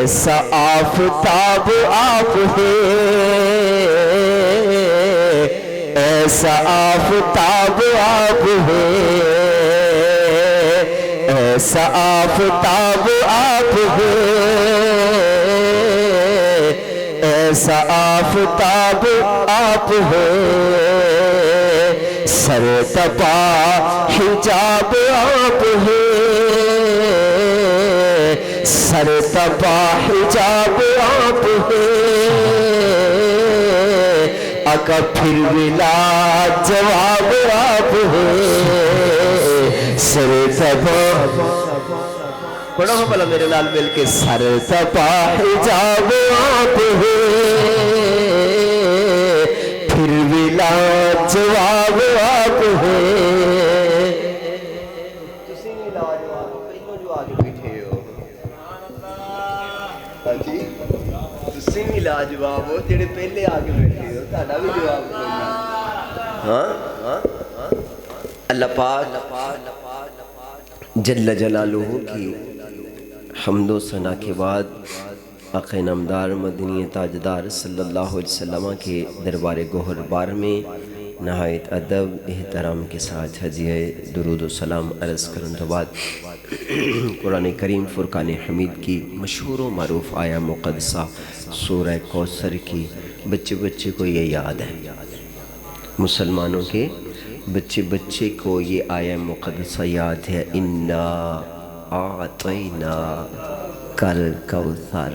ایسا آفتاب آپ ہیں، ایسا آفتاب آپ ہیں، ایسا آفتاب آپ ہیں، ایسا آفتاب آپ ہیں، سر تپا حجاب آپ ہیں، سر تپا حجاب آپ ہیں، آقا پھر بھی لاجواب آپ ہیں، سر تپا پڑھو ہو بلا میرے لال مل کے، سر تپا حجاب آپ ہیں، پھر بھی لاجواب آپ ہیں۔ تسی بھی لاجواب ہو، پہلوں جو آگے بیٹھے ہو، ہاں جی تسی بھی لاجواب ہو، جڑے پہلے آگے بیٹھے ہو، تہاڈا بھی جواب کوئی نہیں۔ ہاں اللہ پاک جل جلالہ کی حمد و ثنا کے بعد آقا نامدار مدنی تاجدار صلی اللہ علیہ وسلم کے دربار گوہر بار میں نہایت ادب احترام کے ساتھ ہدیہ درود و سلام عرض کرنے کے بعد قرآن کریم فرقان حمید کی مشہور و معروف آیہ مقدسہ سورہ کوثر کی بچے بچے کو یہ یاد ہے، مسلمانوں کے بچے بچے کو یہ آیہ مقدسہ یاد ہے، اِنَّا اعطینا کل کوثر۔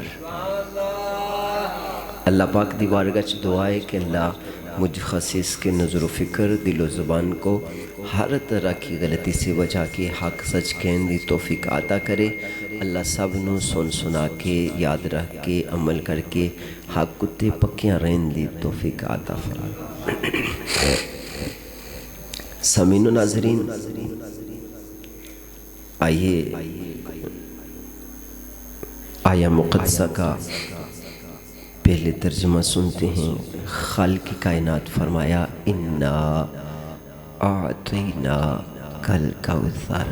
اللہ پاک دی بارگاہ چ دعا ہے کہ اللہ مجھ خصیص کے نظر و فکر دل و زبان کو ہر طرح کی غلطی سے بچا کے حق سچ کہن دی توفیق عطا کرے، اللہ سب نو سن سنا کے یاد رکھ کے عمل کر کے حق کتے پکیاں رہن دی توفیق عطا فرمائے۔ سامعین و ناظرین، آئیے آیہ مقدسہ کا پہلے ترجمہ سنتے ہیں۔ خالق کائنات فرمایا اِنَّا اعطینا کل کوثر۔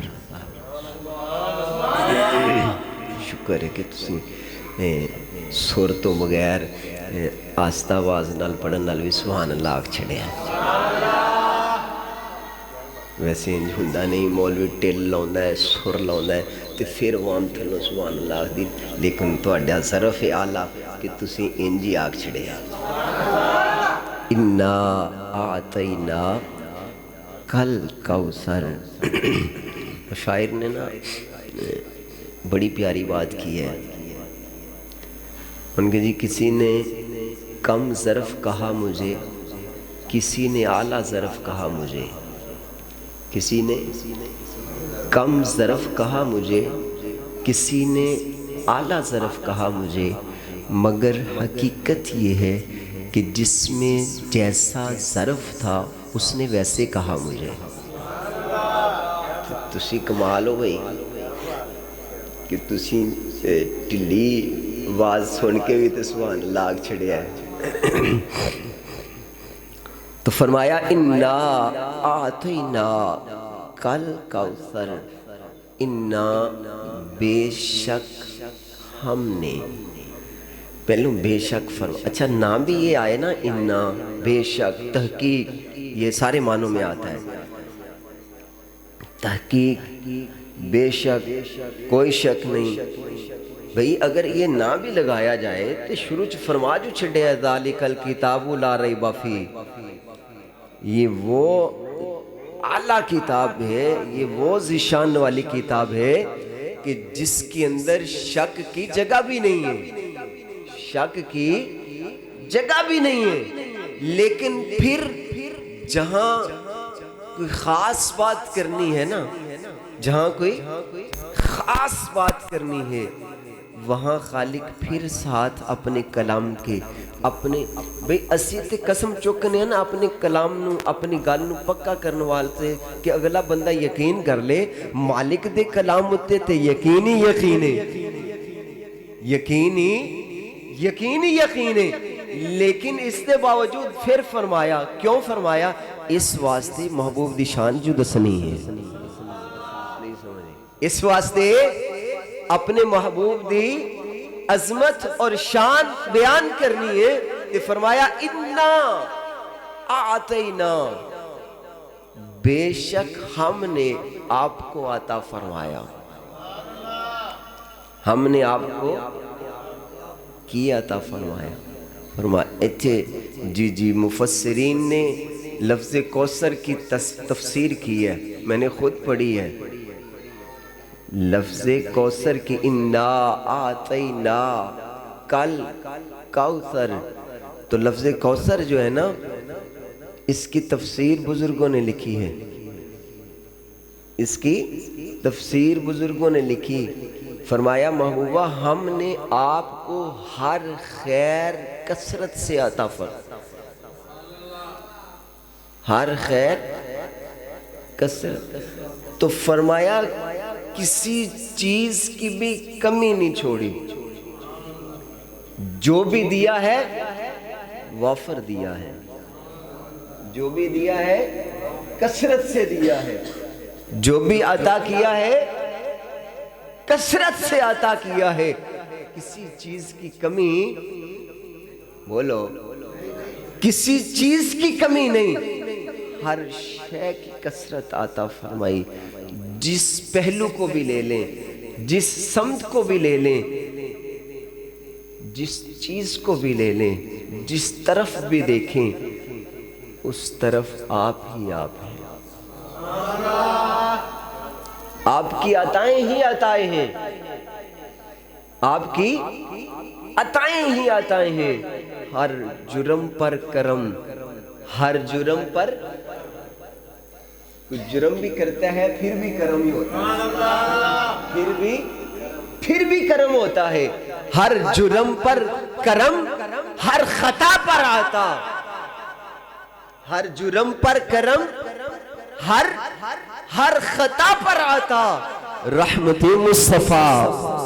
شکر ہے کہ تسی سر تو بغیر آستہ آواز نال پڑھن نال بھی سبحان اللہ آکھ چھڑے ہیں۔ ویسے انج ہندہ نہیں، مولوی ٹل لاؤندا ہے، سر لاؤندا ہے تے پھر عوام تھلوں سبحان اللہ دی، لیکن تہاڈا ظرف اعلیٰ کہ تسی انج ہی آکھ چھڑے ہیں۔ اِنَّا اعطینا کل کوثر۔ شاعر نے نا بڑی پیاری بات کی ہے، ان کے جی کسی نے کم ظرف کہا مجھے، کسی نے اعلیٰ ظرف کہا مجھے، کسی نے کم ظرف کہا مجھے، کسی نے اعلیٰ ظرف کہا مجھے، مگر حقیقت یہ ہے کہ جس میں جیسا ظرف تھا اس نے ویسے کہا مجھے۔ تسی کمال ہو گئی کہ تسی ٹلی آواز سن کے بھی تو سبحان اللہ آگ چھڑے ہے۔ تو فرمایا اِنَّا اعطینا کل کوثر، اِنَّا بے شک ہم نے، پہلوں بے شک فرمایا، اچھا نام بھی یہ آئے نا، اِنَّا بے شک، تحقیق، یہ سارے معنوں میں آتا ہے، تحقیق، بے شک، کوئی شک نہیں۔ بھئی اگر یہ نام بھی لگایا جائے تو شروع چ فرما جو چھڑے ہے ذالک الکتاب لا ریب فیہ، یہ وہ اعلیٰ کتاب ہے، یہ وہ ذیشان والی کتاب ہے کہ جس کے اندر شک کی جگہ بھی نہیں ہے، شک کی جگہ بھی نہیں ہے، لیکن پھر جہاں کوئی خاص بات کرنی ہے نا، جہاں کوئی خاص بات کرنی ہے، وہاں خالق پھر ساتھ اپنے کلام کے، اپنے بھئی اسی تے قسم چکنے ہیں نا اپنے کلام نو، اپنی گل نو پکا کرنے والے کہ اگلا بندہ یقین کر لے مالک دے کلام ہوتے تے یقینی یقینے، یقینی یقینی یقینے، لیکن اس کے باوجود پھر فرمایا، کیوں فرمایا؟ اس واسطے محبوب دی شان جو دسنی ہے، اس واسطے اپنے محبوب دی عظمت اور شان بیان کرنی ہے کہ فرمایا انا اعطینا، بے شک ہم نے آپ کو عطا فرمایا، ہم نے آپ کو کی عطا فرمایا۔ فرمایا جی مفسرین نے لفظ کوثر کی تفسیر کی ہے، میں نے خود پڑھی ہے۔ لفظ کوثر کی انا آتینا کل کوثر، تو لفظ کوثر جو ہے نا اس کی تفسیر بزرگوں نے لکھی ہے، اس کی تفسیر بزرگوں نے لکھی۔ فرمایا محبوبہ ہم نے آپ کو ہر خیر کثرت سے عطا فرمایا، ہر خیر کثرت، تو فرمایا کسی چیز کی بھی کمی نہیں چھوڑی، جو بھی دیا ہے وافر دیا ہے، جو بھی دیا ہے کثرت سے دیا ہے، جو بھی عطا کیا ہے کثرت سے عطا کیا ہے، کسی چیز کی کمی، بولو کسی چیز کی کمی نہیں، ہر شے کی کثرت عطا فرمائی۔ جس پہلو کو بھی لے لیں، جس سمت کو بھی لے لیں، جس چیز کو بھی لے لیں، جس طرف بھی دیکھیں اس طرف آپ ہی آپ ہیں، آپ کی عطائیں ہی عطائیں ہیں، آپ کی عطائیں ہی عطائیں ہیں۔ ہر جرم پر کرم، ہر جرم پر، کچھ جرم بھی کرتا ہے پھر بھی کرم ہی ہوتا ہے، پھر بھی کرم ہوتا ہے۔ ہر جرم پر کرم، ہر خطا پر عطا، ہر جرم پر کرم، ہر خطا پر عطا، رحمت مصطفیٰ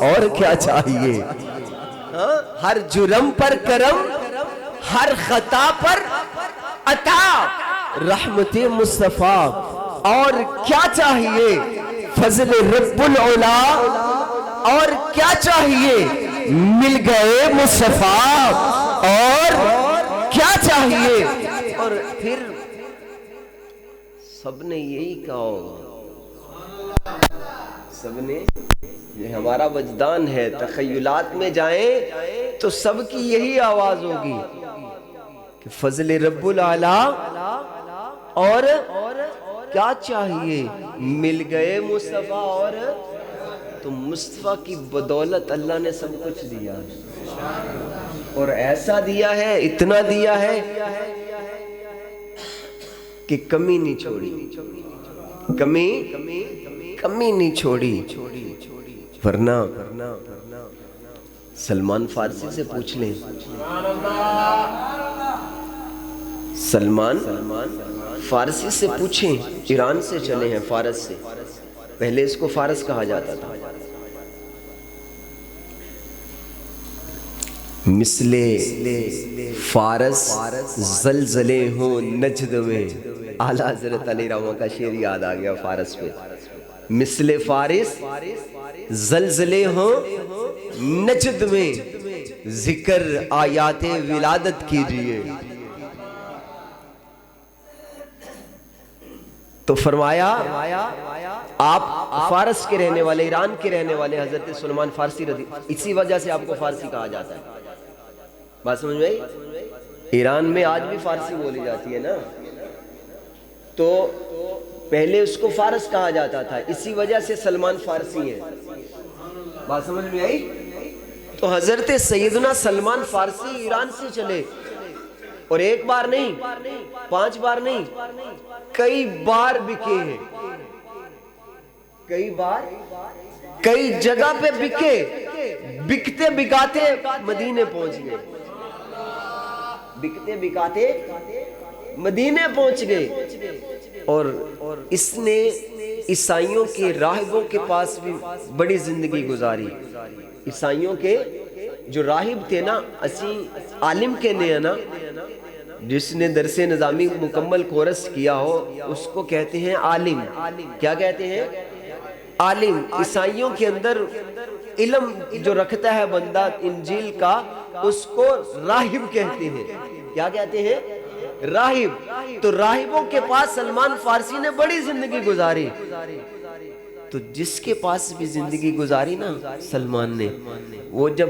اور کیا چاہیے۔ ہر جرم پر کرم، ہر خطا پر عطا، رحمت مصطفیٰ اور کیا چاہیے، فضل رب العلا اور کیا چاہیے، مل گئے مصطفیٰ اور کیا چاہیے۔ اور پھر سب نے یہی کہا ہوگا، سب نے، یہ ہمارا وجدان ہے، تخیلات میں جائیں تو سب کی یہی آواز ہوگی کہ فضل رب العلا اور کیا چاہیے، مل گئے مصطفیٰ اور، تو مصطفیٰ کی بدولت اللہ نے سب کچھ دیا اور ایسا دیا ہے، اتنا دیا ہے کہ کمی نہیں چھوڑی، کمی نہیں چھوڑی۔ ورنہ سلمان فارسی سے پوچھ لیں، سلمان فارسی سے پوچھیں، ایران سے چلے ہیں، فارس سے، پہلے اس کو فارس کہا جاتا تھا۔ مثل فارس زلزلے ہوں نجد میں، اعلیٰ حضرت علی رحمہ کا شعر یاد آ گیا فارس پہ، مثل فارس زلزلے ہوں نجد میں، ذکر آیات ولادت کیجئے۔ تو فرمایا آپ فارس کے رہنے والے، ایران کے رہنے والے حضرت سلمان فارسی رضی، اسی وجہ سے آپ کو فارسی کہا جاتا ہے، بات سمجھ میں؟ ایران میں آج بھی فارسی بولی جاتی ہے نا، تو پہلے اس کو فارس کہا جاتا تھا، اسی وجہ سے سلمان فارسی ہے، بات سمجھ میں آئی؟ تو حضرت سیدنا سلمان فارسی ایران سے چلے، اور ایک بار نہیں، 5 بار نہیں، کئی بار بکے ہیں، کئی بار، کئی جگہ پہ بکے، بکتے بکاتے مدینے پہنچ گئے، بکتے بکاتے مدینے پہنچ گئے۔ اور اس نے عیسائیوں کے راہبوں کے پاس بھی بڑی زندگی گزاری، عیسائیوں کے جو راہب تھے نا، اسی عالم کے نے نا، جس نے درس نظامی مکمل کورس کیا ہو اس کو کہتے ہیں عالم۔ کیا کہتے ہیں؟ عالم۔ عیسائیوں کے اندر علم جو رکھتا ہے بندہ انجیل کا، اس کو راہب کہتے ہیں۔ کیا کہتے ہیں؟ راہب۔ تو راہبوں کے پاس سلمان فارسی نے بڑی زندگی گزاری، تو جس کے پاس بھی زندگی گزاری نا سلمان نے، وہ جب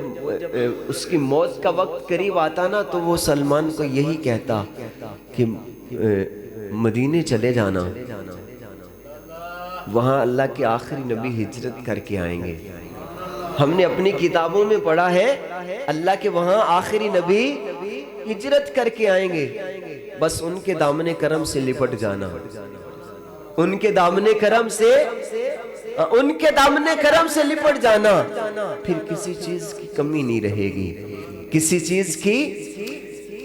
اس کی موت کا وقت قریب آتا نا تو وہ سلمان کو یہی کہتا کہ مدینے چلے جانا، وہاں اللہ کے آخری نبی ہجرت کر کے آئیں گے۔ ہم نے اپنی کتابوں میں پڑھا ہے اللہ کے وہاں آخری نبی ہجرت کر کے آئیں گے، بس ان کے دامن کرم سے لپٹ جانا، ان کے دامن کرم سے، ان کے دامن کرم سے لپٹ جانا، پھر کسی چیز کی کمی نہیں رہے گی، کسی چیز کی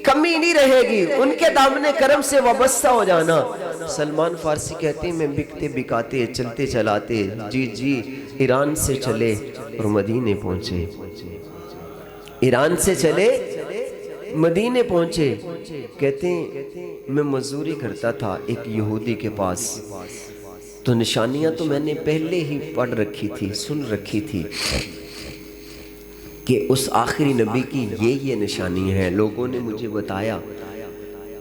کمی نہیں رہے گی، ان کے دامن کرم سے وابستہ ہو جانا۔ سلمان فارسی کہتے ہیں میں بکتے بکاتے چلتے چلاتے جی ایران سے چلے اور مدینے پہنچے، ایران سے چلے مدینے پہنچے۔ کہتے ہیں میں مزدوری کرتا تھا ایک یہودی کے پاس، تو نشانیاں تو میں نے پہلے ہی پڑھ رکھی تھی، سن رکھی تھی کہ اس آخری نبی کی یہ نشانی ہے، لوگوں نے مجھے بتایا۔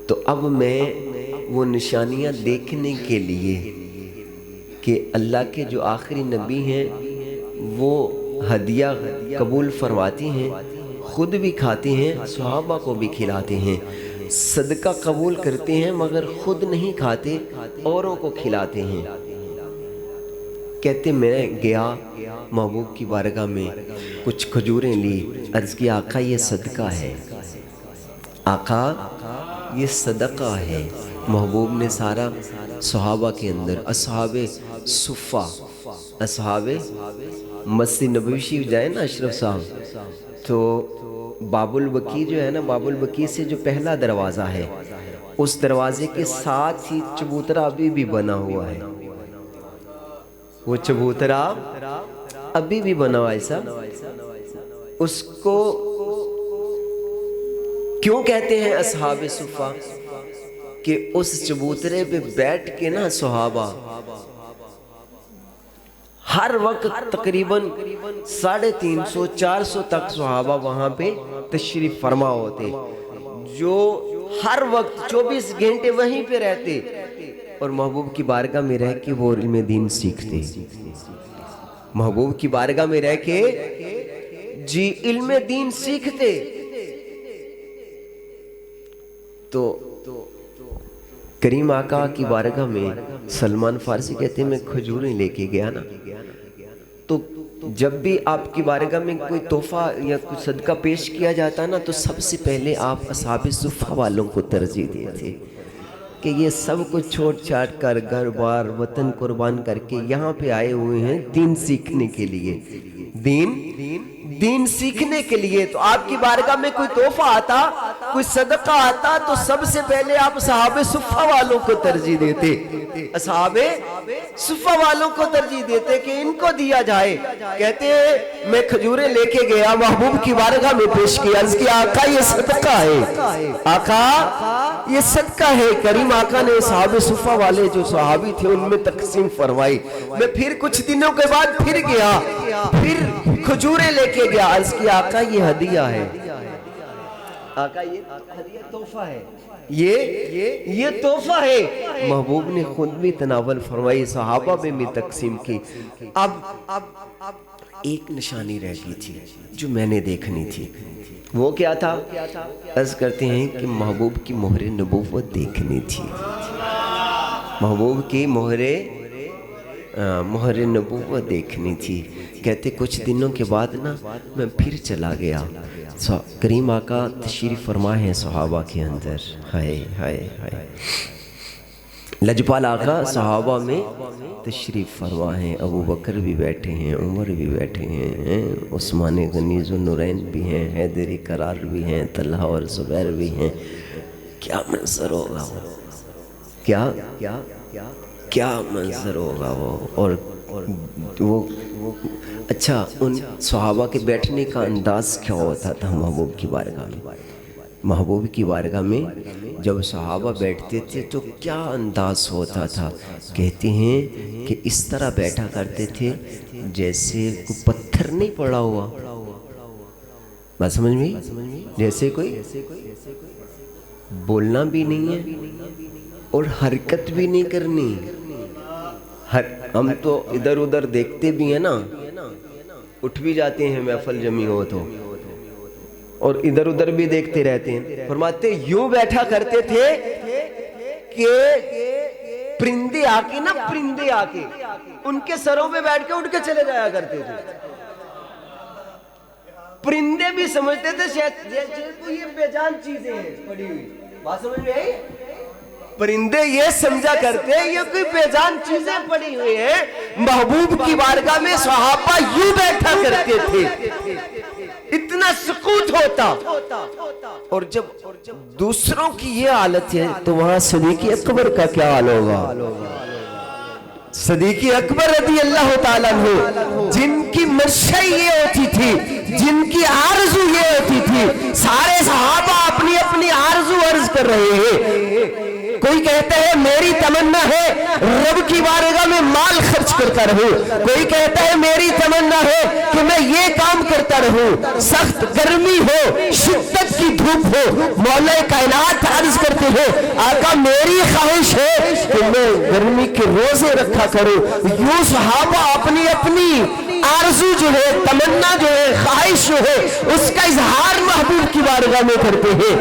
تو اب میں وہ نشانیاں دیکھنے کے لیے کہ اللہ کے جو آخری نبی ہیں وہ ہدیہ قبول فرماتی ہیں، خود بھی کھاتے ہیں، صحابہ کو بھی کھلاتے ہیں، صدقہ قبول کرتے ہیں مگر خود نہیں کھاتے، اوروں کو کھلاتے ہیں۔ کہتے میں گیا محبوب کی بارگاہ میں، کچھ کھجوریں لی، عرض کیا آقا یہ صدقہ ہے، آقا یہ صدقہ ہے۔ محبوب نے سارا صحابہ کے اندر، اصحاب صفہ، اصحاب مسجد نبوی شریف جائے نا اشرف صاحب، تو باب البقیع جو ہے نا، باب البقیع سے جو پہلا دروازہ ہے، اس دروازے کے ساتھ ہی چبوترا ابھی بھی بنا ہوا ہے، وہ چبوترا ابھی بھی بنا ہوا ہے صاحب۔ اس کو کیوں کہتے ہیں اصحاب صفہ؟ کہ اس چبوترے پہ بیٹھ کے نا صحابہ ہر وقت تقریباً 350 400 تک صحابہ وہاں پہ تشریف فرما ہوتے، جو ہر وقت 24 گھنٹے وہیں پہ رہتے اور محبوب کی بارگاہ میں رہ کے وہ علم دین سیکھتے، محبوب کی بارگاہ میں رہ کے جی علم دین سیکھتے۔ تو کریم آقا کی بارگاہ میں سلمان فارسی کہتے ہیں میں کھجوریں لے کے گیا نا، تو جب بھی آپ کی بارگاہ میں کوئی تحفہ یا کوئی صدقہ پیش کیا جاتا نا تو سب سے پہلے آپ اصحاب صفہ والوں کو ترجیح دیتے کہ یہ سب کچھ چھوڑ چھاڑ کر گھر بار وطن قربان کر کے یہاں پہ آئے ہوئے ہیں دین سیکھنے کے لیے، دین سیکھنے کے لیے۔ تو آپ کی بارگاہ میں کوئی تحفہ آتا، کوئی صدقہ آتا تو سب سے پہلے آپ اصحاب صفہ والوں کو ترجیح دیتے، اصحاب صفہ والوں کو ترجیح دیتے کہ ان کو دیا جائے۔ کہتے ہیں میں کھجوریں لے کے گیا، محبوب کی بارگاہ میں پیش کیا، عرض کیا آقا یہ صدقہ ہے، آقا یہ صدقہ ہے۔ کریم آقا نے اصحاب صفہ والے جو صحابی تھے ان میں تقسیم فرمائی۔ میں پھر کچھ دنوں کے بعد پھر گیا، پھر کھجوریں لے کے گیا، عرض کیا آقا یہ ہدیہ ہے، آقا یہ ہدیہ تحفہ ہے، یہ تحفہ ہے۔ محبوب نے خود بھی تناول فرمائی، صحابہ میں بھی تقسیم کی۔ اب ایک نشانی رہ گئی تھی جو میں نے دیکھنی تھی، وہ کیا تھا؟ عرض کرتے ہیں کہ محبوب کی مہر نبوت دیکھنی تھی، محبوب کی مہر نبوت دیکھنی تھی۔ کہتے کچھ دنوں کے بعد نا میں پھر چلا گیا، کریم آقا تشریف فرما ہے صحابہ کے اندر، ہائے ہائے ہائے، لجپال آقا صحابہ میں تشریف فرما ہے، ابو بکر بھی بیٹھے ہیں، عمر بھی بیٹھے ہیں، عثمان غنی ذوالنورین بھی ہیں، حیدر کرار بھی ہیں، طلحہ اور زبیر بھی ہیں۔ کیا منظر ہوگا وہ، کیا منظر ہوگا وہ۔ اور وہ اچھا ان صحابہ کے بیٹھنے کا انداز کیا ہوتا تھا محبوب کی بارگاہ میں؟ محبوب کی بارگاہ میں جب صحابہ بیٹھتے تھے تو کیا انداز ہوتا تھا. کہتے ہیں کہ اس طرح بیٹھا کرتے تھے جیسے کوئی پتھر نہیں پڑا ہوا. بات سمجھ میں؟ جیسے کوئی بولنا بھی نہیں ہے اور حرکت بھی نہیں کرنی. ہم تو ادھر ادھر دیکھتے بھی ہیں نا, اٹھ بھی جاتے ہیں محفل جمی ہو تو, اور ادھر ادھر بھی دیکھتے رہتے ہیں. فرماتے یوں بیٹھا کرتے تھے کہ پرندے آ کے نا, پرندے آ کے ان کے سروں پہ بیٹھ کے اٹھ کے چلے جایا کرتے تھے. پرندے بھی سمجھتے تھے شاید یہ بے جان چیزیں ہیں پڑی ہوئی. بات سمجھ میں آئی؟ پرندے یہ سمجھا کرتے یہ کوئی بے جان چیزیں پڑی ہوئی ہیں. محبوب کی بارگاہ میں صحابہ یوں بیٹھا کرتے تھے, اتنا سکوت ہوتا. اور جب دوسروں کی یہ حالت ہے تو وہاں صدیق اکبر کا کیا حال ہوگا. صدیق اکبر رضی اللہ تعالیٰ عنہ جن کی منشا یہ ہوتی تھی, جن کی آرزو یہ ہوتی تھی, سارے صحابہ اپنی اپنی آرزو عرض کر رہے ہیں. کوئی کہتا ہے میری تمنا ہے رب کی بارگاہ میں مال خرچ کرتا رہوں, کوئی کہتا ہے میری تمنا ہے کہ میں یہ کام کرتا رہوں. سخت گرمی ہو, شدت کی دھوپ ہو, مولا کائنات عرض کرتے ہیں آقا میری خواہش ہے کہ میں گرمی کے روزے رکھا کروں. یوں صحابہ اپنی اپنی آرزو جو ہے, تمنا جو ہے, خواہش جو ہے, اس کا اظہار محبوب کی بارگاہ میں کرتے ہیں.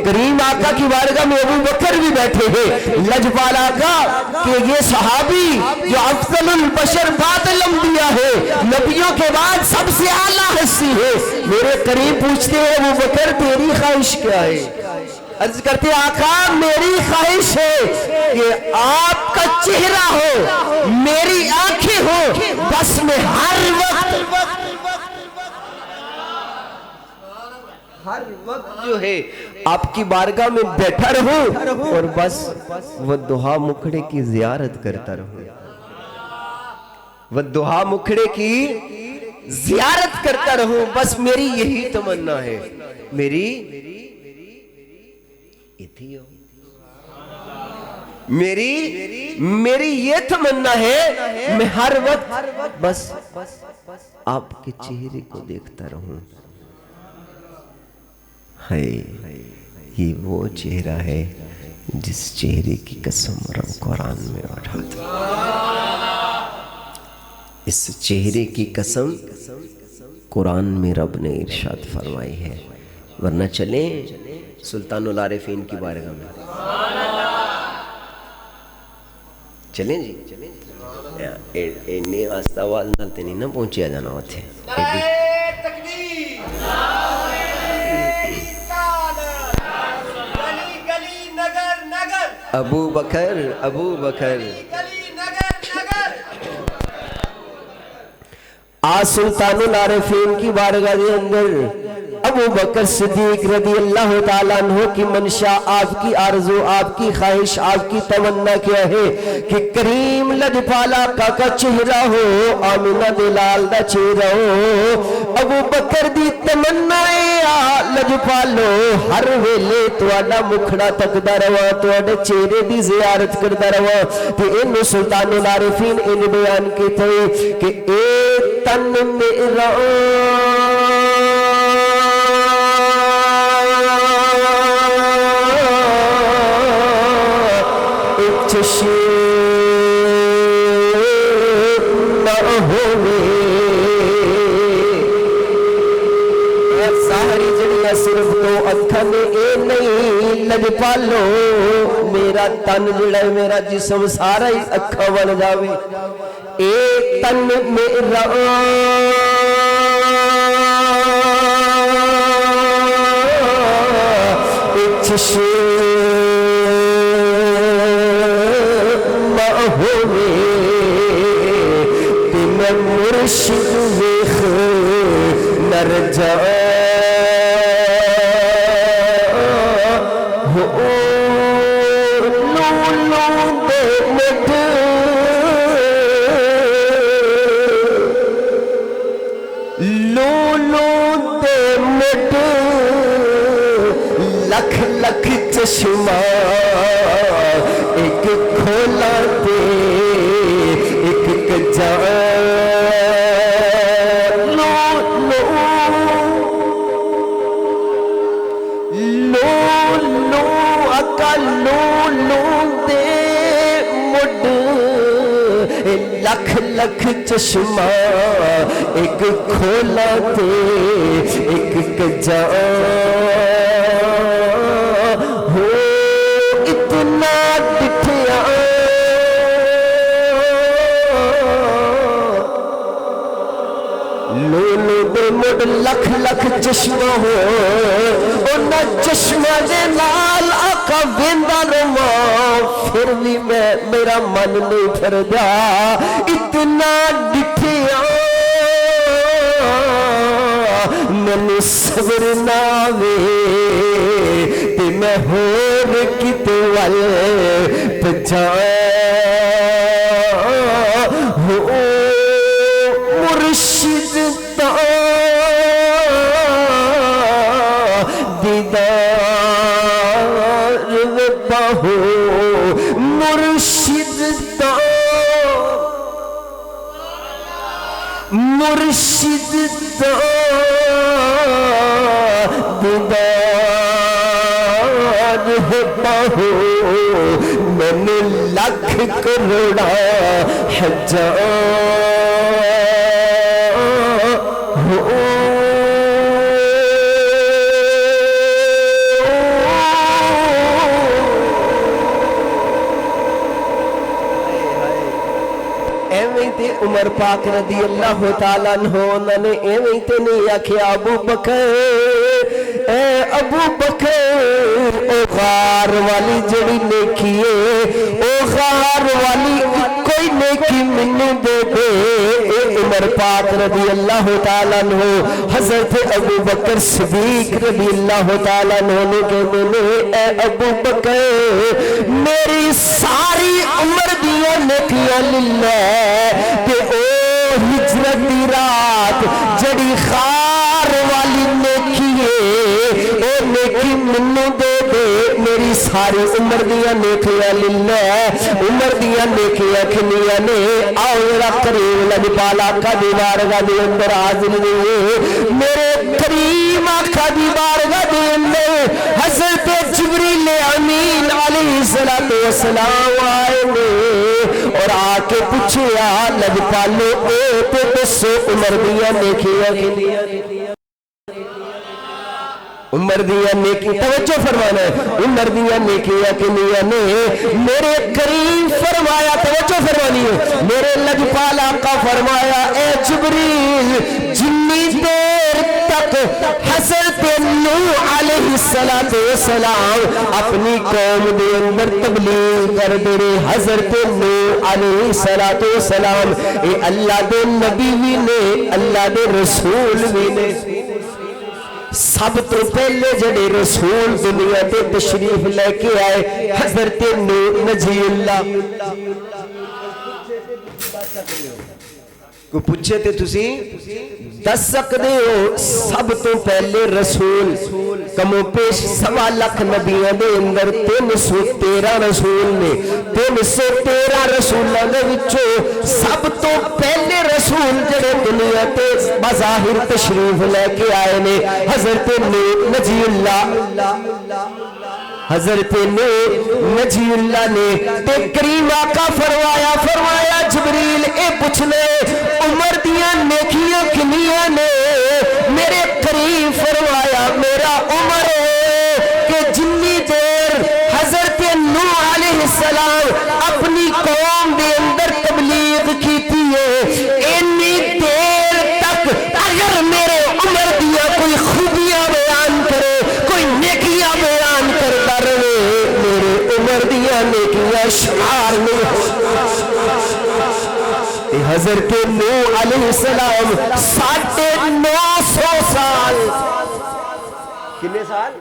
کریم آقا کی بارگاہ میں ابو بکر بھی بیٹھے ہیں, لجپال آقا کہ یہ صحابی جو افضل البشر بعد الانبیاء ہے, نبیوں کے بعد سب سے اعلیٰ ہستی ہے, میرے قریب پوچھتے ہیں ابو بکر تیری خواہش کیا ہے؟ عرض کرتے آقا میری خواہش ہے کہ آپ کا چہرہ ہو, میری آنکھیں ہو, بس میں ہر وقت جو ہے آپ کی بارگاہ میں بیٹھا رہوں اور بس والضحیٰ مکھڑے کی زیارت کرتا رہوں. والضحیٰ مکھڑے کی زیارت کرتا رہوں, بس میری یہی تمنا ہے. میری یہ تمنا ہے میں ہر وقت بس آپ کے چہرے کو دیکھتا رہوں. یہ وہ چہرہ ہے جس چہرے کی قسم رب قرآن میں اٹھاتا. اس چہرے کی قسم قرآن میں رب نے ارشاد فرمائی ہے. ورنہ چلیں سلطان العارفین کی بارگاہ میں, چلیں جی. اینے آستہ آواز نالتے نہیں نہ پہنچیا جانا ہوتے. ابو بکر آج سلطان العارفین کی بارگاہ کے اندر ابو بکر صدیق رضی اللہ تعالیٰ عنہ کی منشا, آپ کی آرزو, آپ کی خواہش, آپ کی تمنا کیا ہے کہ کریم لجپال آقا کا چہرہ ہو, آمینہ دلال دا چہرہ ہو. ابو بکر دی تمنا ہے لجپالو ہر ویلے تواڈا مکھڑا تکدا رہواں, تواڈے چہرے دی زیارت کردا رہواں. تے اینو سلطان العارفین ان بیان کیتے کہ اے تن میرا ساری جڑیاں صرف دو اکھاں نے اے نہیں لجپالو میرا تن جڑا ہے میرا جسم سارا ہی اکھاں بن جاوے. اے تن میرا چشم مرشد ویخ نر جا چشمہ ایک کھولا تے ایک کجا لکھ لکھ چشمہ ایک کھولا تے ایک کجا ہو اتنا ڈٹھیا لولو دے مڈ لکھ لکھ چشمہ ہو انہاں چشمہ دے نال آقا ویندا رہواں پھر بھی میرا من نہیں پھردا اتنا ڈٹھیا مینوں صبر نہ وے تے میں ہور کتے ول پجا ہو مرشد دا دیدار باہو مرشد دا مرشد دا دیدار باہو میں لکھ کروڑا حجا عمر پاک رضی اللہ تعالیٰ عنہ انہوں نے ایویں تے نہیں آکھیا ابو بکر اے ابو بکر او غار والی جڑی نیکی ہے او غار والی کوئی نیکی منوں دے دے اے عمر پاک رضی اللہ تعالیٰ عنہ حضرت ابو بکر صدیق رضی اللہ تعالیٰ عنہ نے کہتے ہیں اے ابو بکر میری ساری عمر دیا نیکیاں للہ کہ او ہجرت دی رات جڑی خار والی نیکی ہے او نیکی منوں دے دے میری ساری عمر دیا نیکیاں للہ عمر دیا نیکیاں کھنیاں نے آؤ میرا کریم لگی پالا آقا دی بارگاہ دی اندر حاضر ہوئے میرے کریم آقا دی بارگاہ دی اندر حضرت جبریل امین علیہ السلام آئے نے اور آکے پوچھے لگ پالو اے تے دسو عمر دیا نیکیاں عمر دیا نیکی توجہ فرمانا ہے عمر دیا نیکیاں کنیاں نے میرے کریم فرمایا توجہ فرمانی ہے میرے لجپال آقا فرمایا اے جبریل جنی دیر تک حضرت نوح علیہ السلام اپنی قوم دے اندر تبلیغ کر دے رہے حضرت نوح علیہ السلام اے اللہ دے نبی بھی نے اللہ دے رسول بھی نے سب تو پہلے جڑے رسول دنیا تے تشریف لے کے آئے حضرت نوح نجی اللہ کو پوچھے تے تسی دس سکتے ہو سب تو پہلے رسول کمو پیش 1.25 لاکھ نبیوں دے اندر 313 رسول نے 313 رسولوں دے وچوں سب تو پہلے رسول جڑے دنیا تے بظاہر تشریف لے کے آئے نے حضرت نوح نجی اللہ حضرت نجی اللہ نے تے کریم آقا فرمایا جبریل اے پوچھ لے عمر دیا نیکیاں کنیاں نے میرے کریم فرمایا میرا عمر کہ جنی دیر حضرت نوح علیہ السلام اپنی قوم دے اندر تبلیغ کیتی ہے انی دیر تک اگر میرے عمر دیا کوئی خوبیاں بیان کرے کوئی نیکیاں بیان کرتا رہے میرے عمر دیا نیکیاں شمار نہیں ہو حضرت نوح علیہ السلام 950 سال کتنے سال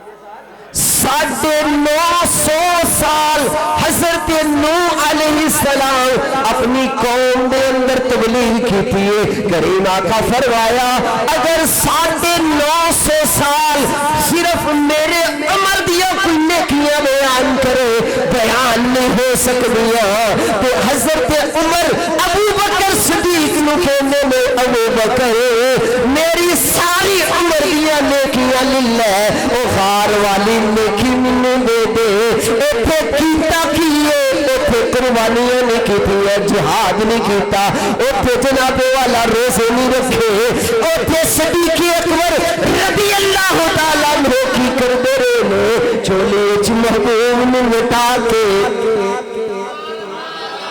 950 سال حضرت نوح علیہ السلام اپنی قوم دے اندر تبلیغ کی تھی. کریم آقا فرمایا اگر 950 سال صرف میرے عمل دیا کوئی نیکیاں بیان کرے بیان نہیں ہو سکتیاں. تو حضرت عمر ابو بکر صدیق نو کہنے میں ابو بکر میری ساری عمر دیا نیکیاں للہ او غار والی نیکی منو دے دے. ایتھے کیتا کیے ایتھے قربانیاں نہیں کیتیاں جہاد نہیں کیتا ایتھے جناب والا روزے نہیں رکھے ایتھے صدیق اکبر رضی اللہ تعالیٰ عنہ کی کر دے رہے چھولے وچ محبوب نو لٹا کے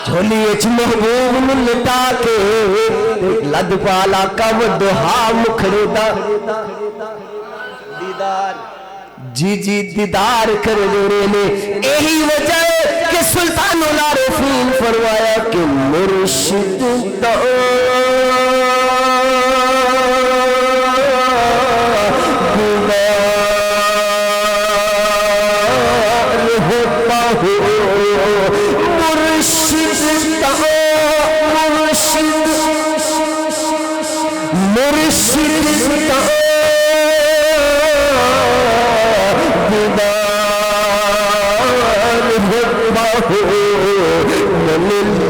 جھولی اچ محبوب نو لٹا کے لد پالا کم دوہا مکھڑے دا دیدار جی جی دیدار کر لے نے. یہی وجہ ہے کہ سلطان العارفین فرمایا کہ مرشد دا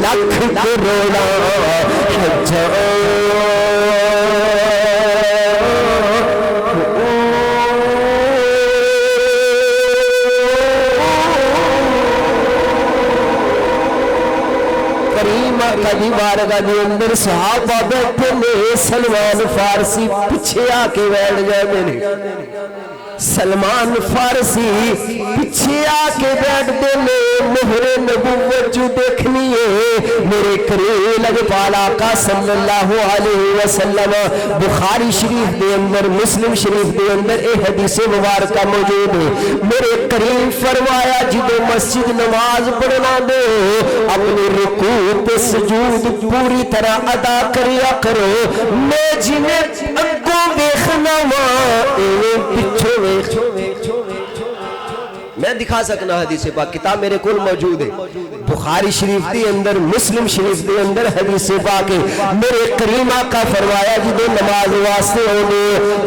لکھ کروڑا کریم آقا دی بارگاہ دے اندر صحابہ بیٹھے نے. سلمان فارسی پیچھے آ کے بیٹھ گئے نے. سلمان فارسی پیچھے آ کے بیٹھ دے نے. مہر نبوت جو دیکھنی ہے میرے کریم لجپال آقا صلی اللہ علیہ وسلم. بخاری شریف دے اندر مسلم شریف دے اندر اے حدیث مبارکہ موجود ہے. میرے کریم فرمایا جدو مسجد نماز پڑھنا دے اپنی رکوع تے سجود پوری طرح ادا کریا کرو. میں جنہیں اگوں دیکھنا وا پچھو میں دکھا سکنا حدیث پاک کتاب میرے کول موجود ہے. بخاری شریف دے اندر مسلم شریف دے اندر حدیث پاک ہے. میرے کریم آقا فرمایا جدو نماز واسطے ہونے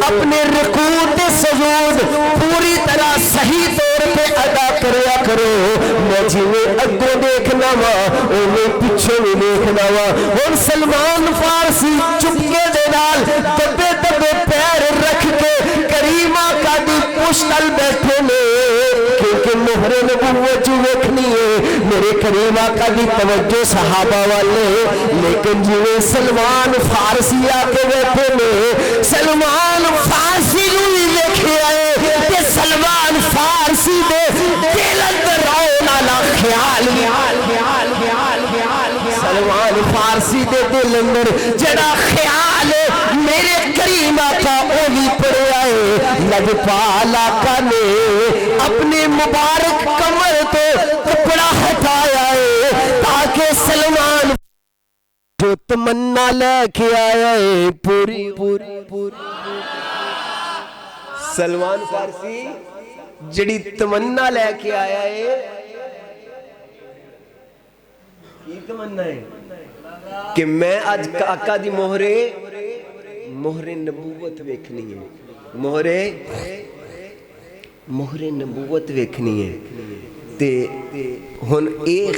اپنے رکوع تے سجود پوری طرح صحیح طور پہ ادا کریا کرو. میں جنہیں اگوں دیکھنا وا انہیں پیچھے بھی دیکھنا وا. ہن سلمان فارسی چپکے دے نال دبے دبے پیر رکھ کے کریم آقا دی پشتل بیٹھے نے کیونکہ مہر نبوت جو ویکھنی ہے. میرے کریم آقا دی توجہ صحابہ والے لیکن جویں سلمان فارسی آ کے بیٹھے نے سلمان فارسی نو بھی ویکھے آئے تے سلمان فارسی دے دل اندر آؤن والا خیال سلمان فارسی دے دل اندر جڑا خیال ہے میرے کریم آقا او بھی پڑھیا ہے. لجپال آقا نے اپنے مبارک کمر تو کپڑا ہٹایا ہے تاکہ سلمان جو تمنا لے کے آیا ہے پوری سلمان فارسی جڑی تمنا لے کے آیا ہے کی تمنا ہے کہ میں آج آقا دی مہر نبوت ویکھنی ہے. مہر نبوت ویکھنی ہے تے ہن ایک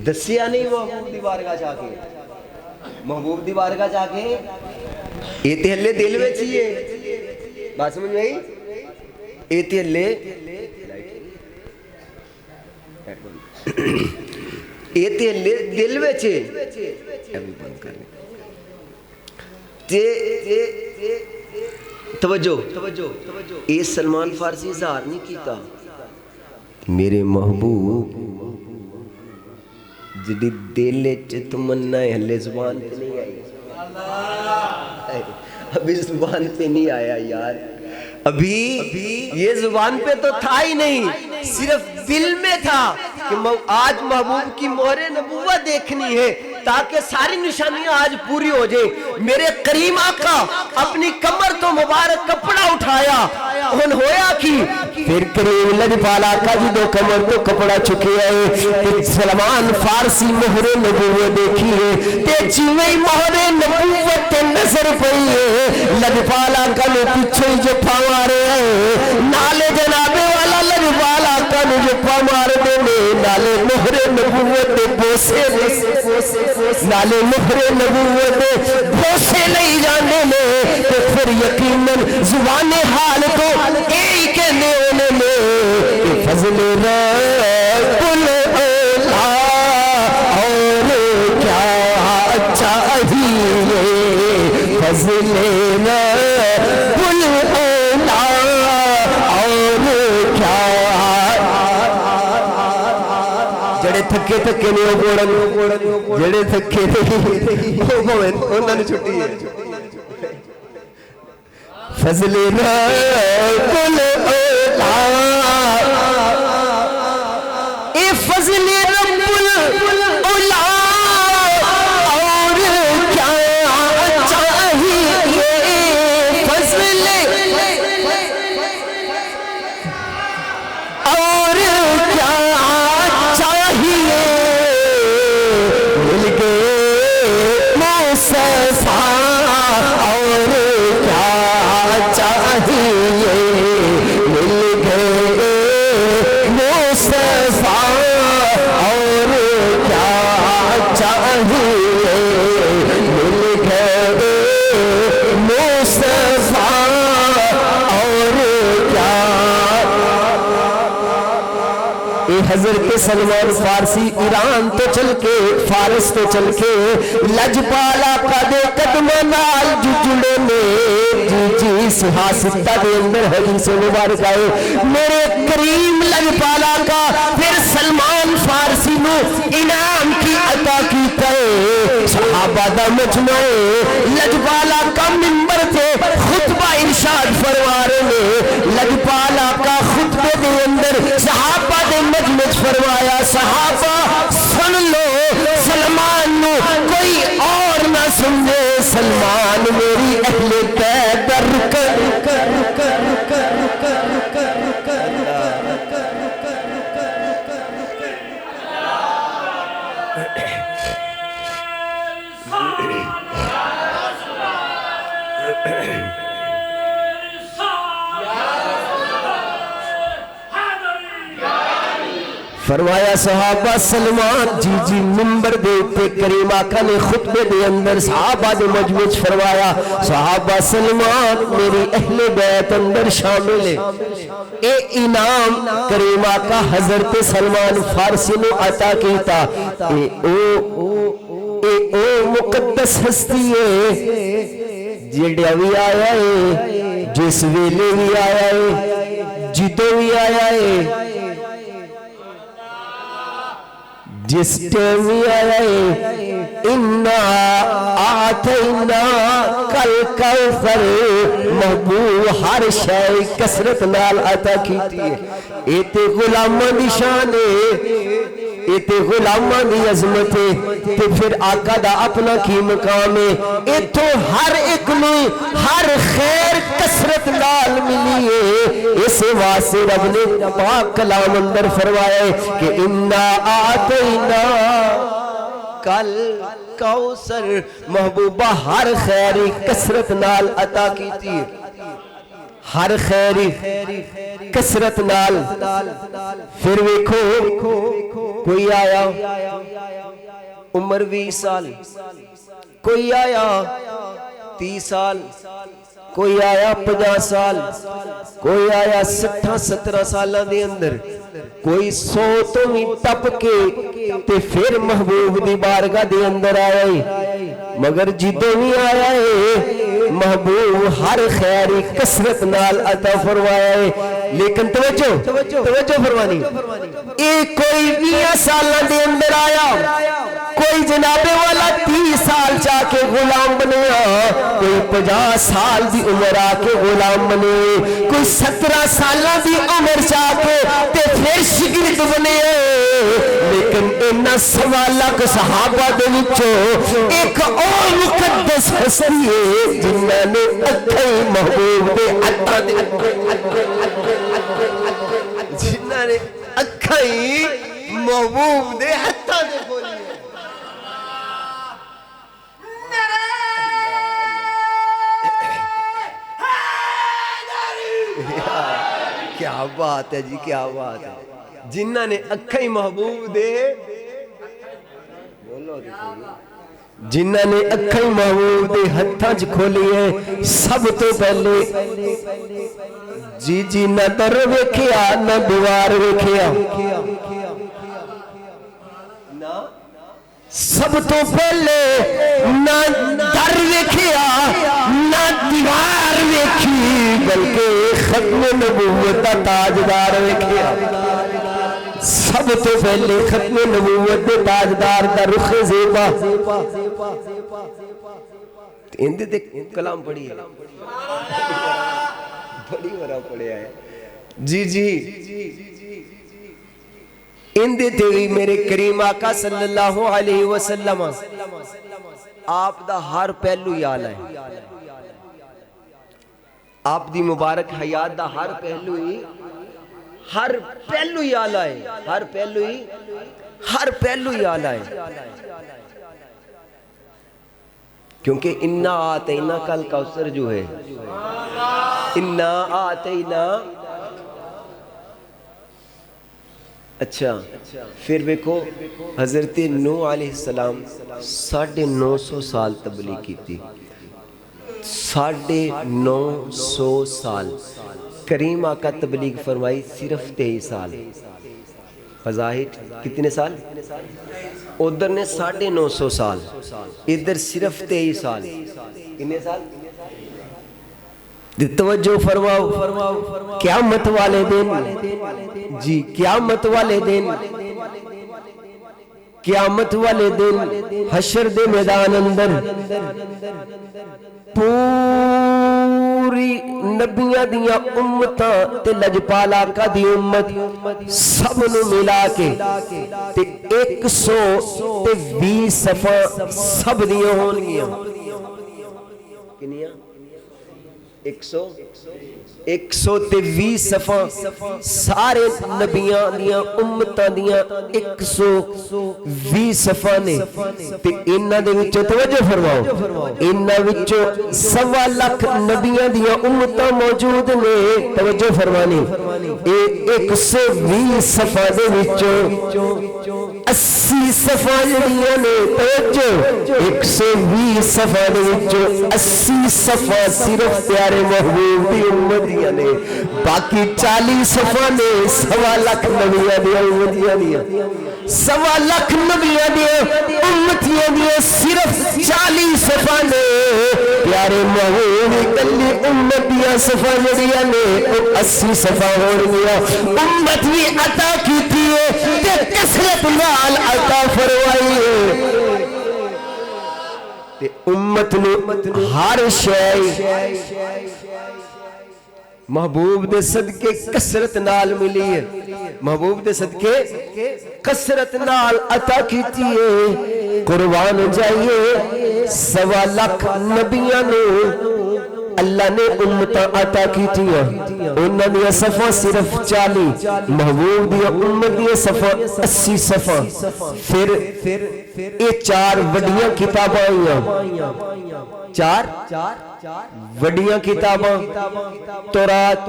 دسیا نہیں محبوب دی بارگاہ جا کے محبوب دی بارگاہ جا کے یہ تے ہلے دل وچ ہی ہے. بات سمجھ میں آئی؟ یہ تے ہلے یہ تے ہلے دل وچ ہے. توجہ اے سلمان فارسی اظہار نہیں کیتا میرے محبوب جدی دل وچ تمنا ہلے زبان پہ نہیں آئی. ابھی زبان پہ نہیں آیا یار. ابھی یہ زبان پہ تو تھا ہی نہیں صرف دل میں تھا کہ آج محبوب کی مہر نبوت دیکھنی ہے. تاکہ ساری نشانیاں آج پوری ہو جائیں. میرے کریم آقا اپنی کمر تو مبارک کپڑا اٹھایا ان ہویا کی پھر کریم لجپال آقا جی دو کمر تو کپڑا چکے آئے سلمان فارسی مہر نبوت دیکھی ہے تے چیویں مہر نبوت نظر پئی ہے لجپال آقا نے پیچھے جفا مارے ہیں نالے جناب والا لجپال آقا نے جفا مار دے نالے مہر نبوت بوسے نالے مہر نبوت بوسے نہیں جانے لے تو پھر یقیناً زبان حال تو ایک کہنے ہونے لے کہ فضل رب الاولا اور کیا چاہیے فضل رب الاولا اور کیا جڑے تھکے تھکے نہیں وہ گوڑن جڑے تھکے نہیں وہ بھویں انہوں نے چھٹی ہے فضل رب الاولا اے فضل رب الاولا اور کیا چاہیے فضل اور کیا چاہیے مل گئے مصطفیٰ اور کیا چاہیے مل گئے مصطفیٰ اور کیا چاہیے مل گئے مصطفیٰ اور کیا اے حضرت سلمان فارسی ایران تو چل کے فارس تو چل کے لجپال آقا دے قدم نال جو جڑے میں جی سہاستہ دے اندر حدیث مبارک آئے میرے کریم لجپال آقا پھر سلمان فارسی نو انعام کی عطا کیتا ہے صحابہ دا مجمع لجپال آقا منبر تے خطبہ ارشاد فرما رہے ہیں لجپال آقا خطبے دے اندر صحابہ دے مجمع فرمایا صحابہ سن لو سلمان نو کوئی اور نہ سمجھے سلمان میری اہل بیدر فرمایا صحابہ سلمان جی جی منبر دے تے کریم آقا نے خطبے دے اندر صحابہ دے مجمع فرمایا صحابہ سلمان میری اہل بیت اندر شامل ہے اے انعام کریم آقا حضرت سلمان فارسی نے عطا کیتا اے او مقدس ہستی ہے جڑا بھی آیا ہے جس ویلے بھی آیا ہے جدو بھی آیا ہے جس ٹائم بھی آیا ہے اِنَّا آتَيْنَا کل کوثر محبوب ہر شے کثرت نال عطا کیتی ہے اے تے غلاماں دی شان ہے اے تے غلاماں دی عظمت ہے تے پھر آقا دا اپنا کی مقام ہے ایتھو ہر ایک نو ہر خیر کثرت نال ملی ہے اس واسطے رب نے پاک کلام اندر فرمایا ہے کہ اِنَّا آتَيْنَا کل کوثر محبوبہ ہر خیری کثرت نال عطا کیتی ہے ہر خیری کثرت نال پھر ویکھو کوئی آیا عمر 20 سال کوئی آیا 30 سال کوئی آیا 50 سال کوئی آیا 60-70 سالہ دے اندر کوئی 100 تو بھی ٹپ کے تے پھر محبوب دی بارگاہ دے اندر آیا ہے مگر جدوں بھی آیا ہے محبوب ہر خیری کثرت نال عطا فرمایا ہے لیکن توجہ فرمانی ایک کوئی 20 سالہ دے اندر آیا کوئی جناب والا 30 سال جا کے غلام بنیا, کوئی 50 سال دی عمر آ کے غلام بنے, کوئی 17 سالہ دی عمر جا کے تے پھر شگرد بنے. لیکن انہاں 1.25 لاکھ صحابہ دے وچوں ایک اور مقدس ہستی ہے جنہاں نے اکھیں محبوب دے ہتھاں دے جنہاں نے اکھیں محبوب دے ہتھاں دے کھولی ہے. کیا بات ہے جی, کیا بات ہے. جنہاں نے اکھیں محبوب دے بولو جنہاں نے اکھیں محبوب دے ہتھاں چ کھولی ہے. سب تو پہلے جی نہ در ویکھیا نہ دیوار ویکھیا, سب تو پہلے نہ در ویکھیا نہ دیوار ویکھی بلکہ ختم نبوت دا تاجدار ویکھیا. سب تو پہلے ختم نبوت دے تاجدار دا رخ زیبا اندے تے کلام پڑھی ہے, بڑی بڑا پڑھیا ہے جی. اندے تے میرے کریم آقا صلی اللہ علیہ وسلم آپ دا ہر پہلو یاد ہے, آپ دی مبارک حیات دا ہر پہلو یاد ہے, ہر پہلو یاد ہے. کیونکہ انا آتینا کل کوثر جو ہے, انا آتینا. اچھا پھر دیکھو حضرت نوح علیہ السلام 950 سال تبلیغ کی تھی, 950 سال. کریم آقا تبلیغ فرمائی صرف 23 سال. فضاحت کتنے سال؟ ادھر نے 950 سال, ادھر صرف 23 سال. کتنے سال؟ توجہ فرماؤ. قیامت والے دن جی, قیامت والے دن, قیامت والے دن حشر دے میدان اندر پوری نبیاں دیاں امتاں تے لجپال آقا دی امت سب نو ملا کے تے 120 صفحہ سب دیاں ہون گیاں. کنیاں 120 صفحہ سارے نبیاں دیاں امتاں دیاں 120 صفحہ نے. تے انہاں دے وچوں توجہ فرماؤ, انہاں وچوں 1.25 لاکھ نبیاں دیاں امتاں موجود نے. توجہ فرمانی, 120 صفحہ دے وچوں 80 صفحہ جڑیاں نے. توجہ 120 صفحہ دے وچوں 80 صفحہ صرف پیارے محبوب دی امتیاں نے, باقی 40 صفحہ نے 1.25 لاکھ نبیاں دی امتیاں دیا. 1.25 لاکھ نبیاں دی امتیاں دیا صرف 40 صفحہ نے. پیارے محبوب دی کلی امتیاں صفحہ جڑیاں نے 80 صفحہ ہو گیا. امت بھی عطا کیتی ہے تے کثرت نال عطا فرمائی ہے. تے امت نو ہر شے محبوب دے صدقے کثرت نال ملی ہے, محبوب دے صدقے کثرت نال عطا کیتی ہے. قربان جائیے 1.25 لاکھ نبیاں نو اللہ نے امتاں عطا کیتی ہیں, انہاں دی صفحہ صرف 40, محبوب دی امت دی صفحہ 80 صفحہ. پھر یہ 4 وڈیاں کتاباں آئیاں, 4 وڈیاں کتاباں تورات,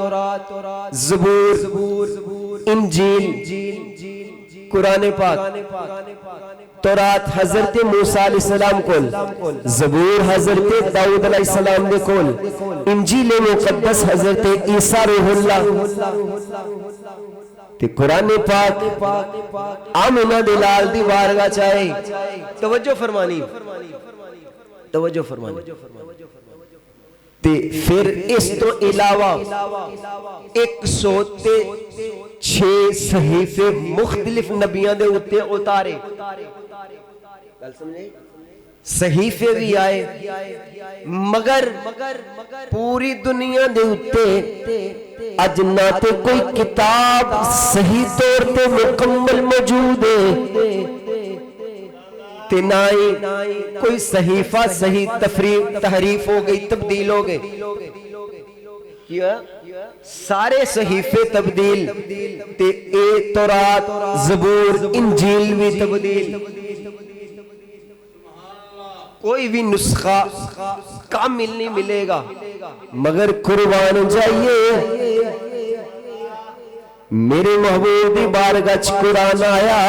زبور, انجیل, قرآن پاک. تورات حضرت موسیٰ علیہ السلام کول, زبور حضرت داؤد علیہ السلام دے کول, انجیل مقدس حضرت عیسیٰ روح اللہ. تے قرآن پاک آمنہ دلال دی بارگاہ چاہے. توجہ فرمانی, توجہ فرمانی. تے پھر اس تو علاوہ 106 صحیفے مختلف نبیان دے اتے اتارے. گل سمجھے, صحیفے بھی آئے مگر پوری دنیا دے اتے اج نہ تے کوئی کتاب صحیح طور تے مکمل موجود ہے تے نہ ہی کوئی صحیفہ صحیح تحریف ہو گئی، تبدیل ہو گئے. کیا سارے صحیفے تبدیل تے اے تورات زبور انجیل بھی تبدیل، کوئی بھی نسخہ کامل نہیں ملے گا. مگر قربان جائیے میرے محبوب دی بارگاہ وچ قرآن آیا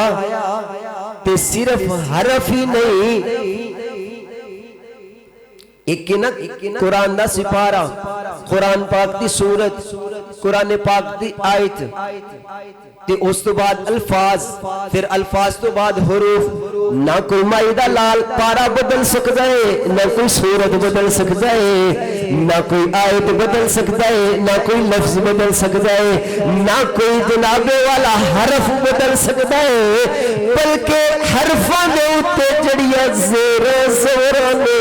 تے صرف حرف ہی نہیں، ایک نا قرآن دا سپارہ، قرآن پاک دی سورت، قرآن پاک دی آیت تے اس تو بعد الفاظ، پھر الفاظ تو بعد حروف. نہ کوئی مائدہ لال پارا بدل سکتا ہے، نہ کوئی سورت بدل سکتا ہے، نہ کوئی آیت بدل سکتا ہے، نہ کوئی لفظ بدل سکتا ہے، نہ کوئی جنابے والا حرف بدل سکتا ہے، بلکہ حرفاں دے اتے جڑیاں زیرہ زورہ نے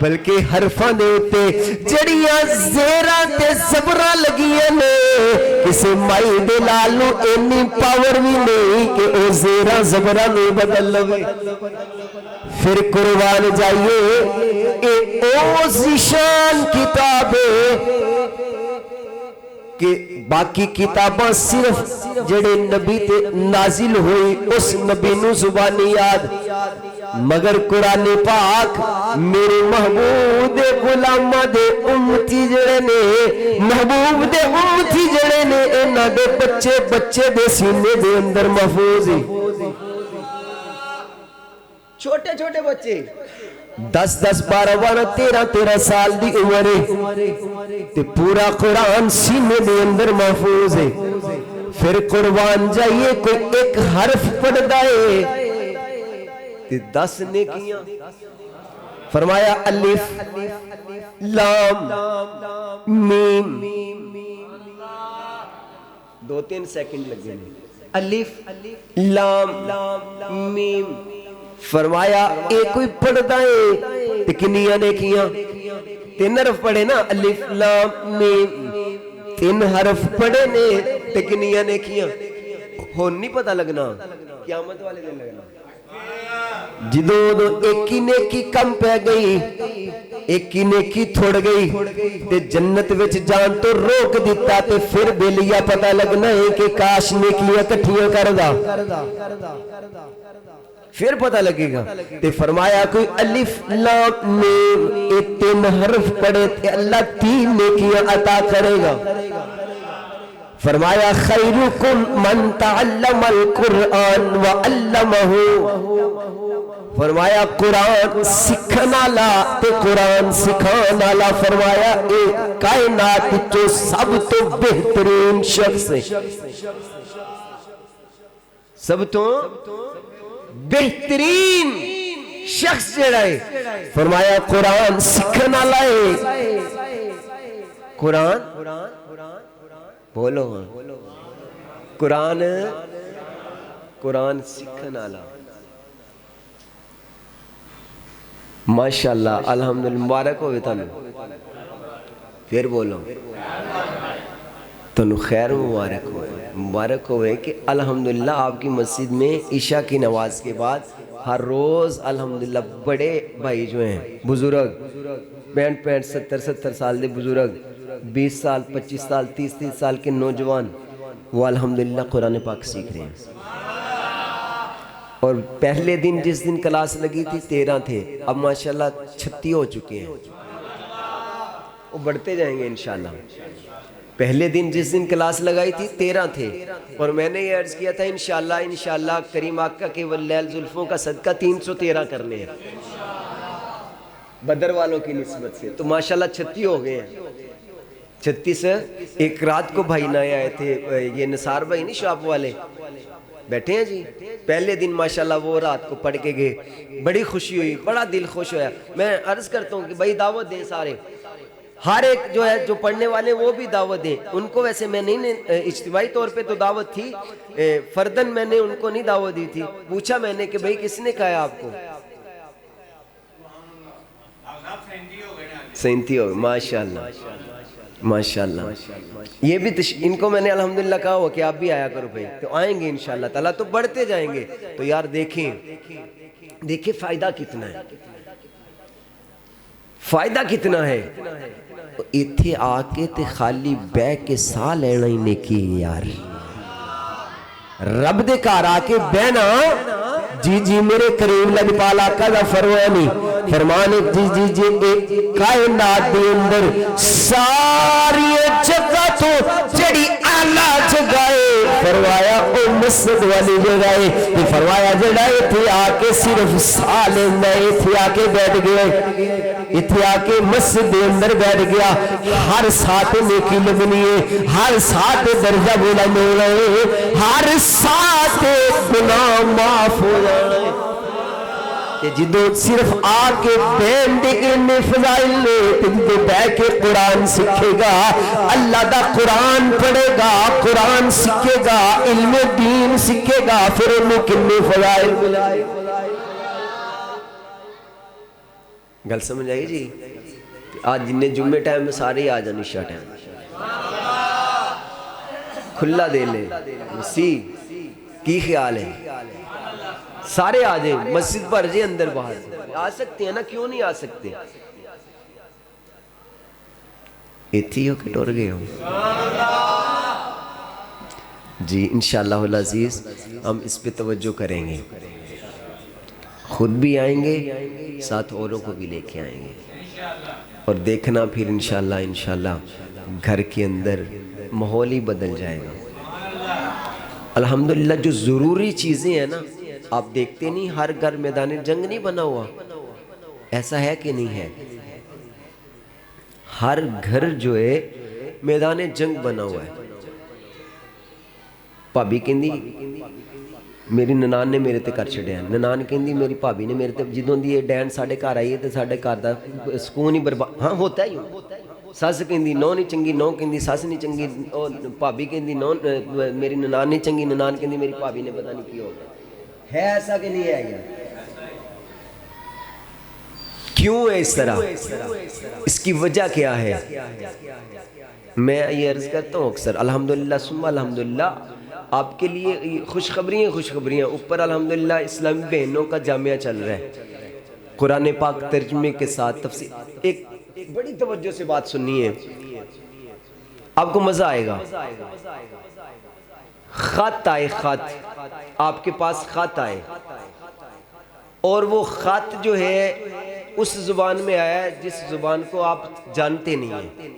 بلکہ حرفاں دے اتے جڑیاں زیرہ تے زبرہ لگیاں نے کسی مائی دے لالو اینی پاور بھی نہیں کہ او زیرہ زبرہ میں بدل لگے. پھر قربان جائیے اے او زیشان کتاب ہے کہ باقی کتاباں صرف جڑے نبی تے نازل ہوئی اس نبی نو زبانی یاد، مگر قرآن پاک میرے محبوب دے غلامہ دے امتی جڑے نے، محبوب دے امتی جڑے نے، انہاں دے بچے دے سینے دے اندر محفوظ ہے. چھوٹے چھوٹے بچے 10 12 13 سال دی عمر ہے تے پورا قرآن سینے دے اندر محفوظ ہے. پھر قربان جائیے کوئی ایک حرف پڑھدا ہے تے 10 نیکیاں. فرمایا الف لام میم، 2-3 سیکنڈ لگے نے. الف لام میم، فرمایا اے کوئی پڑھدا ہے تے کنیاں نیکیاں؟ 3 حرف پڑھے نا، الف لام میم 3 حرف پڑھے نے تے کنیاں نیکیاں؟ ہون نہیں پتہ لگنا، قیامت والے دن لگنا. جدو ایک ہی نیکی کم پہ گئی، ایک ہی نیکی تھوڑ گئی تے جنت وچ جان تو روک دیتا تے پھر بیلیا پتہ لگنا ہے کہ کاش نیکیاں کٹھیاں کردہ، پھر پتہ لگے گا. تے فرمایا کوئی الف لام میم اے 3 حرف پڑھے تے اللہ 3 نیکیاں عطا کرے گا. فرمایا خیرکم من تعلم القرآن وعلمہ، فرمایا قرآن سکھنا لا تے قرآن سکھانا لا. فرمایا اے کائنات جو سب تو بہترین شخص ہے، سب تو بہترین شخص جڑا ہے، فرمایا قرآن سکھنا لائے. قرآن بولو قرآن سکھنا لا. ماشاءاللہ الحمدللہ، مبارک ہوئے تنو. پھر بولو تنو خیر مبارک ہوئے کہ الحمدللہ آپ کی مسجد میں عشاء کی نماز کے بعد ہر روز الحمدللہ بڑے بھائی جو ہیں بزرگ 65 70 سال دے بزرگ، 20 سال 25 سال 30 سال کے نوجوان، وہ الحمدللہ قرآن پاک سیکھ رہے ہیں. اور پہلے دن جس دن کلاس لگی تھی 13 تھے، اب ماشاءاللہ 36 ہو چکے ہیں، وہ بڑھتے جائیں گے انشاءاللہ. پہلے دن جس دن کلاس لگائی تھی 13 تھے، اور میں نے یہ عرض کیا تھا انشاءاللہ کریم آقا کے واللیل زلفوں کا صدقہ 313 کرنے ہیں بدر والوں کی نسبت سے. تو ماشاءاللہ 36 ہو گئے ہیں. 36 ایک رات کو بھائی نئے آئے تھے، یہ نثار بھائی نہیں شاپ والے بیٹھے ہیں جی. پہلے دن ماشاءاللہ وہ رات کو پڑھ کے گئے، بڑی خوشی ہوئی، بڑا دل خوش ہویا. میں عرض کرتا ہوں کہ بھائی دعوت دیں سارے. ہر ایک جو ہے جو پڑھنے والے وہ بھی دعوت دیں ان کو. ویسے میں نہیں اجتماعی طور پہ تو دعوت تھی, فردن میں نے ان کو نہیں دعوت دی تھی. پوچھا میں نے کہ بھئی کس نے کہا آپ کو؟ سینتی ہو گئے. ماشاءاللہ ماشاءاللہ. یہ بھی ان کو میں نے الحمدللہ کہا ہوا کہ آپ بھی آیا کرو بھائی, تو آئیں گے انشاءاللہ تعالیٰ, تو بڑھتے جائیں گے. تو یار دیکھیں فائدہ کتنا ہے, فائدہ کتنا ہے. ایتھے آ کے تے خالی بے کے ساہ لینا ہی نیکی یار. رب دے گھر آ کے بہنا, جی جی میرے کریم لجپال آقا دا فرمانی فرمانے جی جی جی کائنات دے اندر ساری جگہ تو جڑی اعلیٰ جگہ ہے فرمایا او مسجد والی جگہ ہے. فرمایا جڑا ایتھے آ کے صرف ساہ لینا, ایتھے آ کے بیٹھ گئے, ایتھے آ کے مسجد دے اندر بیٹھ گیا, ہر ساتھ نیکی لگنی ہے, ہر ساتھ درجہ بلند ہو رہے ہیں, ہر ساتھ گناہ معاف ہو جانا ہے. کہ جدو صرف آ کے بین دے انہیں فضائل لے, جدو بے کے قرآن سکھے گا, اللہ دا قرآن پڑھے گا, قرآن سکھے گا, علم دین سکھے گا, پھر انہیں کنے فضائل ملائے. گل سمجھ آئی جی؟ آج جنہیں جمعے ٹائم میں سارے ہی آ جائیں, عشاء ٹائم کھلا دے لے. مسیح کی خیال ہے سارے آ جائیں, مسجد پر جائیں, اندر باہر آ سکتے ہیں نا, کیوں نہیں آ سکتے؟ ایتھی ہو کہ ٹور گئے ہو جی. انشاءاللہ العزیز ہم اس پہ توجہ کریں گے, خود بھی آئیں گے, ساتھ اوروں کو بھی لے کے آئیں گے, اور دیکھنا پھر انشاءاللہ گھر کے اندر ماحول ہی بدل جائے گا. الحمدللہ جو ضروری چیزیں ہیں نا, آپ دیکھتے نہیں ہر گھر میدان جنگ نہیں بنا ہوا, ایسا ہے کہ نہیں ہے؟ ہر گھر جو ہے میدان جنگ بنا ہوا ہے. بھابی کہندی میری ننان نے میرے تے کر چھڑیا, ننان کہندی میری بھابی نے میرے تے, جدوں دی یہ ڈین ساڈے گھر آئی ہے تے ساڈے گھر دا سکون ہی برباد. ہاں ہوتا ہی, سس کہندی نو نہیں چنگی, نو کہندی سس نہیں چنگی, بھابی کہندی نو میری ننان نہیں چنگی, ننان کہندی میری بھابی نے پتہ نہیں کی ہو گیا. ہے ایسا کہ نہیں ہے؟ کیوں ہے اس طرح؟ اس کی وجہ کیا ہے؟ میں یہ عرض کرتا ہوں اکثر, الحمدللہ ثم الحمدللہ آپ کے لیے خوشخبریاں اوپر الحمدللہ اسلامی بہنوں کا جامعہ چل رہا ہے, قرآن پاک ترجمے کے ساتھ تفسیر. ایک بڑی توجہ سے بات سننی ہے, آپ کو مزہ آئے گا. خط آئے, خط آپ کے پاس خط آئے, اور وہ خط جو ہے اس زبان میں آیا ہے جس زبان کو آپ جانتے نہیں ہیں.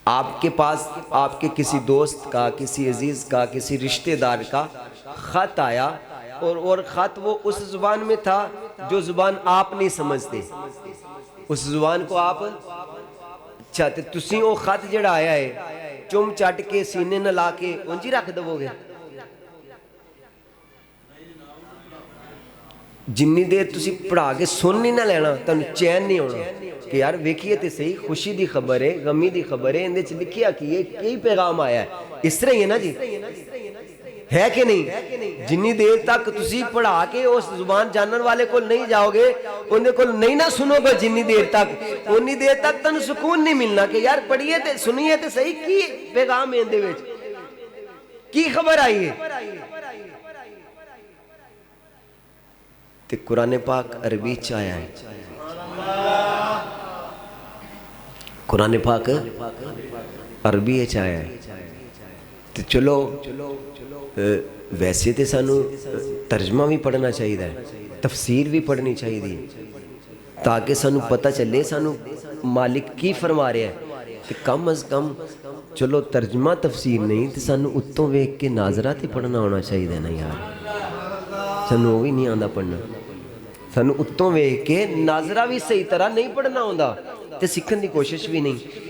آپ کے پاس آپ کے کسی دوست کا, کسی عزیز کا, کسی رشتہ دار کا خط آیا, اور خط وہ اس زبان میں تھا جو زبان آپ نہیں سمجھتے, اس زبان کو آپ چاہتے. تسی وہ خط جڑا آیا ہے چم چٹ کے سینے نہ لا کے انجی رکھ دو گے؟ جنی دیر تسی پڑھا کے سن نہیں نہ لینا تن چین نہیں ہونا کہ یار ویکھیے تے صحیح, خوشی دی خبر ہے, غمی دی خبر ہے, اندے چ لکھیا کہ یہ کئی پیغام آیا ہے. اس طرح ہی ہے نا جی, ہے کہ نہیں؟ جنی دیر تک تسی پڑھا کے اس زبان جانن والے کو نہیں جاؤ گے, اندے کو نہیں نہ سنو گے جنی دیر تک, انی دیر تک تن سکون نہیں ملنا کہ یار پڑھیے تے سنیے تے صحیح کی پیغام ہے اندے وچ, کی خبر آئی ہے. تے قرآن پاک عربی چ آیا ہے, قرآن پاک عربی چ آیا ہے. تے چلو ویسے تے سانو ترجمہ بھی پڑھنا چاہیے, تفسیر بھی پڑھنی چاہیے, تاکہ سانو پتہ چلے سانو مالک کی فرما رہے ہیں. تے کم از کم چلو ترجمہ تفسیر نہیں تے سانو اتوں ویکھ کے ناظرہ تے پڑھنا ہونا چاہیے نا یار. سانو وہ بھی نہیں آندا پڑھنا, سانو اتوں ویکھ کے ناظرہ بھی صحیح طرح نہیں پڑھنا ہوندا تے سکھن دی کوشش بھی نہیں.